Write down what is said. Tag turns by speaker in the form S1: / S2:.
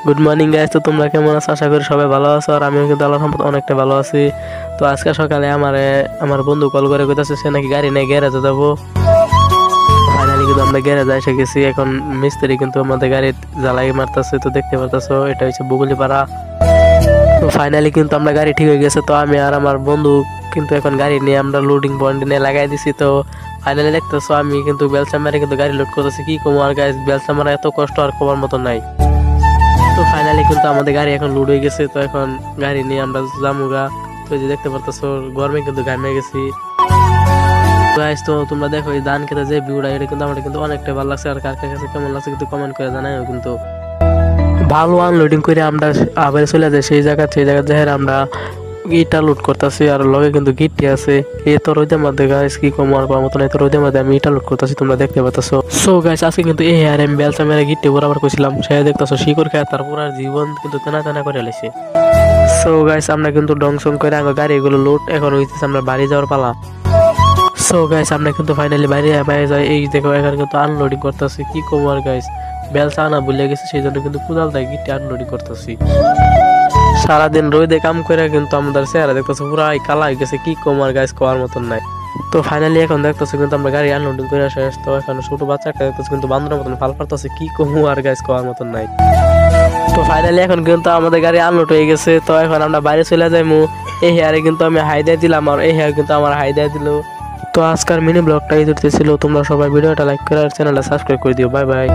S1: Good morning guys. তো তোমরা কেমন আছো? আশা করি সবাই ভালো আছো, আর আমিও কিন্তু আল্লাহর রহমতে অনেকটা ভালো আছি। তো আজকে সকালে আমার বন্ধু কল করে কইতাছে সে নাকি গাড়ি নিয়ে গ্যারেজে যাবো। ফাইনালি কিন্তু আমরা গ্যারেজে এসে গেছি। এখন মিস্ত্রি কিন্তু আমাদের গাড়ি জ্বালাই মারতেছে। তো দেখতে পারতেছো এটা হচ্ছে বগুলিপাড়া। তো ফাইনালি কিন্তু আমরা গাড়ি ঠিক হয়ে গেছে। তো আমি আর আমার বন্ধু কিন্তু এখন গাড়ি নিয়ে আমরা লোডিং পয়েন্টে নিয়ে লাগাই দিছি। তো ফাইনালি দেখতেছো আমি কিন্তু বেলচা মারে কিন্তু গাড়ি লোড করতেছি। কি কমো আর গাইস, বেলচা মারা এত কষ্ট আর কমার মতো নাই। তো ফাইনালি কিন্তু আমাদের গাড়ি এখন লোড হয়ে গেছে। তো এখন গাড়ি নিয়ে আমরা জামুগা। তো এই যে দেখতে পারতেছো গরমে কিন্তু ঘামে গেছি। গাইস তো তোমরা দেখো এই ধান খেতে যে ভিউটা, এটা কিন্তু আমার কিন্তু অনেকটা ভালো লাগছে। আর কার কার কাছে কেমন লাগছে কিন্তু কমেন্ট করে জানাইও। কিন্তু ভালো আনলোডিং করে আমরা আবার চলে যাই সেই জায়গা যাই আমরা ইটা লোড করতেছি। আর লগে কিন্তু গিটটি আছে। এই তো রোদের মধ্যে গাইস কি কম আর মতো নাই। তো রোদের মধ্যে আমি ইটা লোড করতেছি, তোমরা দেখতে পাচ্ছো। সো গাইস আজকে কিন্তু এই আর আমি বেলচা মেরে গিটটি বরাবর কইছিলাম, সে দেখতেছো শিকড় খায় তারপর আর জীবন কিন্তু টানা টানা করে লেছে। সো গাইস আমরা কিন্তু ডংসং করে আগে গাড়িগুলো লোড এখন হইতেছে আমরা বাড়ি যাওয়ার পালা। সো গাইস আমরা কিন্তু ফাইনালি বাইরে যাই। এই দেখো এখানে কিন্তু আনলোডিং করতেছি। কি কম আর গাইস, বেলচা আনা ভুলে গেছি, সেই জন্য কিন্তু কোদাল দিয়ে গিটটি আনলোডিং করতেছি। সারাদিন রোদে কাম করে কিন্তু আমাদের চেহারা দেখতেছে পুরো কালা হয়ে গেছে। কি কম আর গাইস কোয়ার মতন নাই। তো ফাইনালি এখন দেখতেছে কিন্তু আমরা গাড়ি আনলোডিং করে শেষ। তো এখন ছোট বাচ্চা একটা দেখতেছে কিন্তু বান্দরের মতন ফাল পারতেছে। কি কম আর গাইস কোয়ার মতন নাই। তো ফাইনালি এখন কিন্তু আমাদের গাড়ি আনলোড হয়ে গেছে। তো এখন আমরা বাইরে চলে যাইমু। এই হেয়ারে কিন্তু আমি হাই দিয়ে দিলাম, আর এই হেয়ার কিন্তু আমার হাই দিয়ে দিল। তো আজকের মিনি ব্লগটা এই ছিল। তোমরা সবাই ভিডিওটা লাইক করে আর চ্যানেলটা সাবস্ক্রাইব করে দিও। Bye bye.